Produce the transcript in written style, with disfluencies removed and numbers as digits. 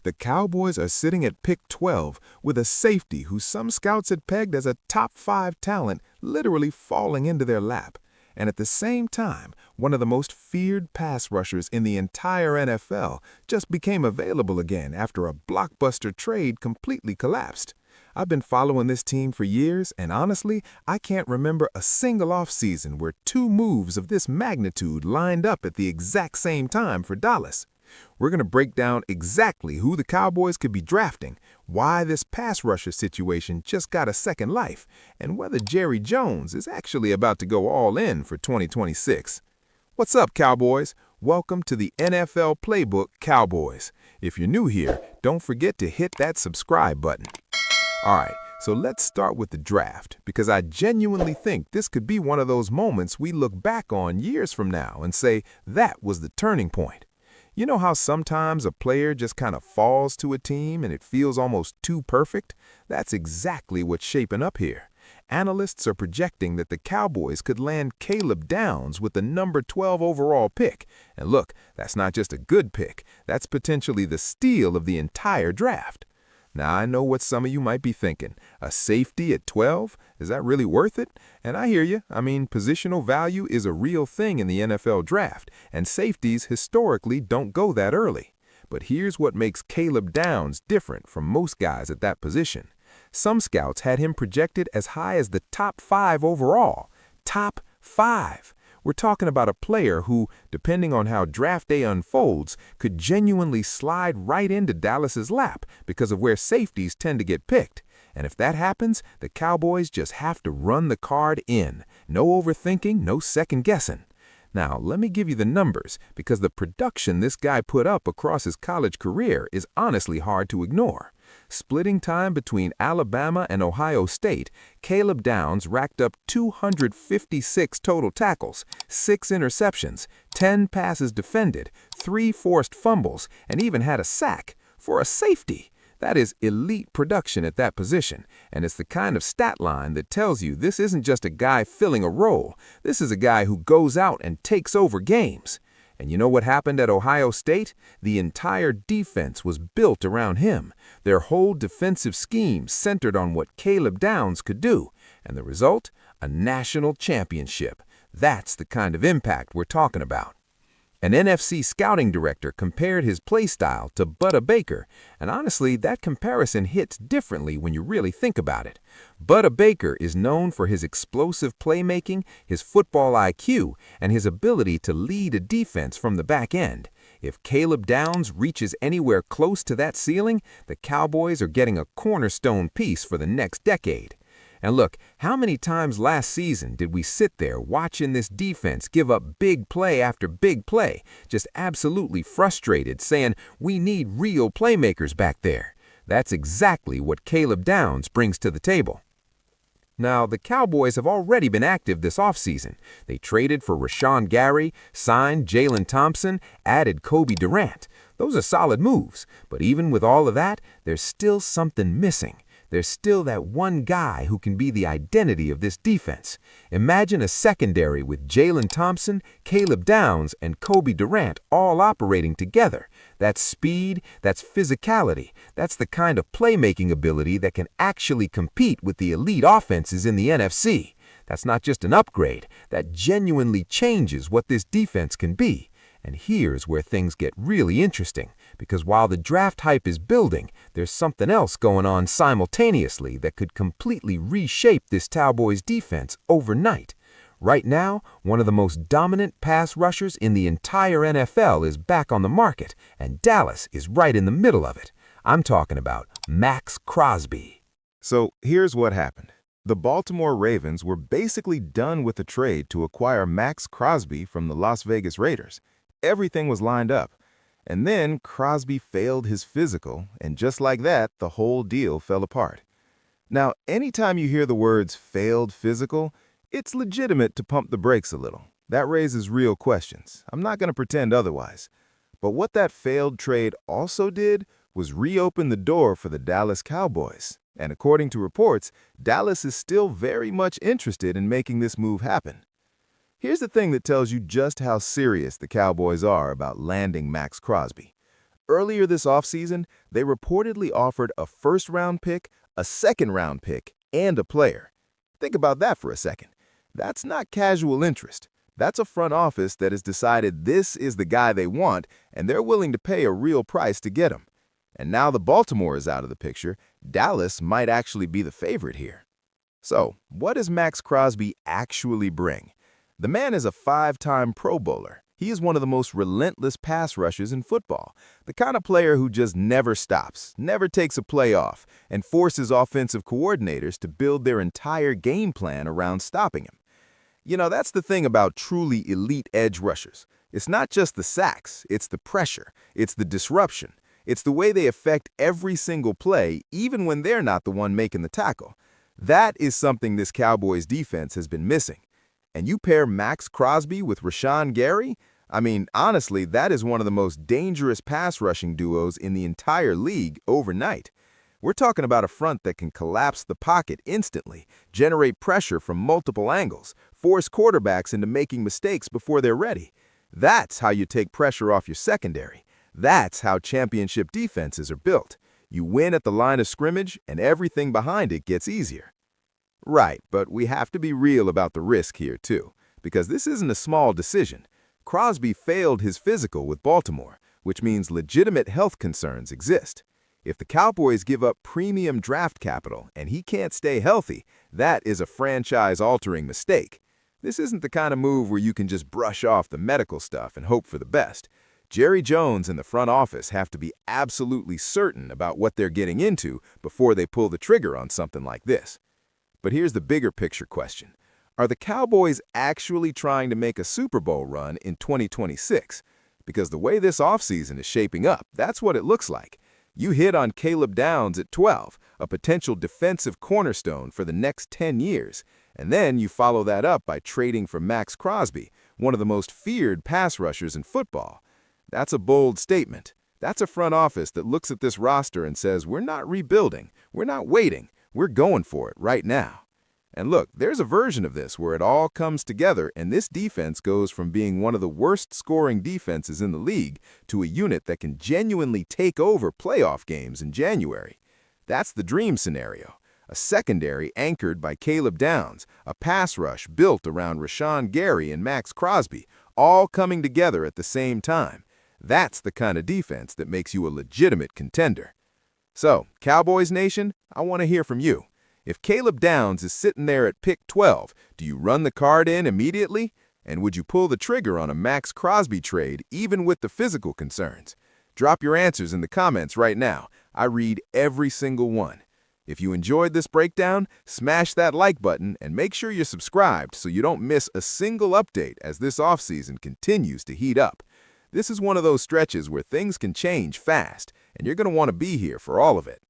The Cowboys are sitting at pick 12 with a safety who some scouts had pegged as a top 5 talent literally falling into their lap. And at the same time, one of the most feared pass rushers in the entire NFL just became available again after a blockbuster trade completely collapsed. I've been following this team for years, and honestly, I can't remember a single offseason where two moves of this magnitude lined up at the exact same time for Dallas. We're going to break down exactly who the Cowboys could be drafting, why this pass rusher situation just got a second life, and whether Jerry Jones is actually about to go all in for 2026. What's up, Cowboys? Welcome to the NFL Playbook Cowboys. If you're new here, don't forget to hit that subscribe button. All right, so let's start with the draft, because I genuinely think this could be one of those moments we look back on years from now and say that was the turning point. You know how sometimes a player just kind of falls to a team and it feels almost too perfect? That's exactly what's shaping up here. Analysts are projecting that the Cowboys could land Caleb Downs with the number 12 overall pick. And look, that's not just a good pick. That's potentially the steal of the entire draft. Now, I know what some of you might be thinking. A safety at 12? Is that really worth it? And I hear you. I mean, positional value is a real thing in the NFL draft, and safeties historically don't go that early. But here's what makes Caleb Downs different from most guys at that position. Some scouts had him projected as high as the top 5 overall. Top 5! We're talking about a player who, depending on how draft day unfolds, could genuinely slide right into Dallas's lap because of where safeties tend to get picked. And if that happens, the Cowboys just have to run the card in. No overthinking, no second guessing. Now, let me give you the numbers, because the production this guy put up across his college career is honestly hard to ignore. Splitting time between Alabama and Ohio State, Caleb Downs racked up 256 total tackles, 6 interceptions, 10 passes defended, 3 forced fumbles, and even had a sack for a safety. That is elite production at that position, and it's the kind of stat line that tells you this isn't just a guy filling a role. This is a guy who goes out and takes over games. And you know what happened at Ohio State? The entire defense was built around him. Their whole defensive scheme centered on what Caleb Downs could do. And the result? A national championship. That's the kind of impact we're talking about. An NFC scouting director compared his play style to Budda Baker, and honestly, that comparison hits differently when you really think about it. Budda Baker is known for his explosive playmaking, his football IQ, and his ability to lead a defense from the back end. If Caleb Downs reaches anywhere close to that ceiling, the Cowboys are getting a cornerstone piece for the next decade. And look, how many times last season did we sit there watching this defense give up big play after big play, just absolutely frustrated, saying, we need real playmakers back there? That's exactly what Caleb Downs brings to the table. Now, the Cowboys have already been active this offseason. They traded for Rashan Gary, signed Jalen Thompson, added Kobe Durant. Those are solid moves, but even with all of that, there's still something missing. There's still that one guy who can be the identity of this defense. Imagine a secondary with Jalen Thompson, Caleb Downs, and Kobe Durant all operating together. That's speed, that's physicality, that's the kind of playmaking ability that can actually compete with the elite offenses in the NFC. That's not just an upgrade, that genuinely changes what this defense can be. And here's where things get really interesting, because while the draft hype is building, there's something else going on simultaneously that could completely reshape this Cowboys defense overnight. Right now, one of the most dominant pass rushers in the entire NFL is back on the market, and Dallas is right in the middle of it. I'm talking about Maxx Crosby. So here's what happened. The Baltimore Ravens were basically done with the trade to acquire Maxx Crosby from the Las Vegas Raiders. Everything was lined up. And then Crosby failed his physical, and just like that, the whole deal fell apart. Now, anytime you hear the words failed physical, it's legitimate to pump the brakes a little. That raises real questions. I'm not going to pretend otherwise. But what that failed trade also did was reopen the door for the Dallas Cowboys. And according to reports, Dallas is still very much interested in making this move happen. Here's the thing that tells you just how serious the Cowboys are about landing Maxx Crosby. Earlier this offseason, they reportedly offered a first-round pick, a second-round pick, and a player. Think about that for a second. That's not casual interest. That's a front office that has decided this is the guy they want, and they're willing to pay a real price to get him. And now that Baltimore is out of the picture, Dallas might actually be the favorite here. So, what does Maxx Crosby actually bring? The man is a 5-time Pro Bowler. He is one of the most relentless pass rushers in football, the kind of player who just never stops, never takes a play off, and forces offensive coordinators to build their entire game plan around stopping him. You know, that's the thing about truly elite edge rushers. It's not just the sacks, it's the pressure, it's the disruption. It's the way they affect every single play, even when they're not the one making the tackle. That is something this Cowboys defense has been missing. And you pair Maxx Crosby with Rashan Gary? I mean, honestly, that is one of the most dangerous pass rushing duos in the entire league overnight. We're talking about a front that can collapse the pocket instantly, generate pressure from multiple angles, force quarterbacks into making mistakes before they're ready. That's how you take pressure off your secondary. That's how championship defenses are built. You win at the line of scrimmage, and everything behind it gets easier. Right, but we have to be real about the risk here, too, because this isn't a small decision. Crosby failed his physical with Baltimore, which means legitimate health concerns exist. If the Cowboys give up premium draft capital and he can't stay healthy, that is a franchise-altering mistake. This isn't the kind of move where you can just brush off the medical stuff and hope for the best. Jerry Jones and the front office have to be absolutely certain about what they're getting into before they pull the trigger on something like this. But here's the bigger picture question. Are the Cowboys actually trying to make a Super Bowl run in 2026? Because the way this offseason is shaping up, that's what it looks like. You hit on Caleb Downs at 12, a potential defensive cornerstone for the next 10 years. And then you follow that up by trading for Maxx Crosby, one of the most feared pass rushers in football. That's a bold statement. That's a front office that looks at this roster and says, we're not rebuilding, we're not waiting, we're going for it right now. And look, there's a version of this where it all comes together and this defense goes from being one of the worst scoring defenses in the league to a unit that can genuinely take over playoff games in January. That's the dream scenario. A secondary anchored by Caleb Downs, a pass rush built around Rashan Gary and Maxx Crosby, all coming together at the same time. That's the kind of defense that makes you a legitimate contender. So, Cowboys Nation, I want to hear from you. If Caleb Downs is sitting there at pick 12, do you run the card in immediately? And would you pull the trigger on a Maxx Crosby trade even with the physical concerns? Drop your answers in the comments right now. I read every single one. If you enjoyed this breakdown, smash that like button and make sure you're subscribed so you don't miss a single update as this offseason continues to heat up. This is one of those stretches where things can change fast, and you're going to want to be here for all of it.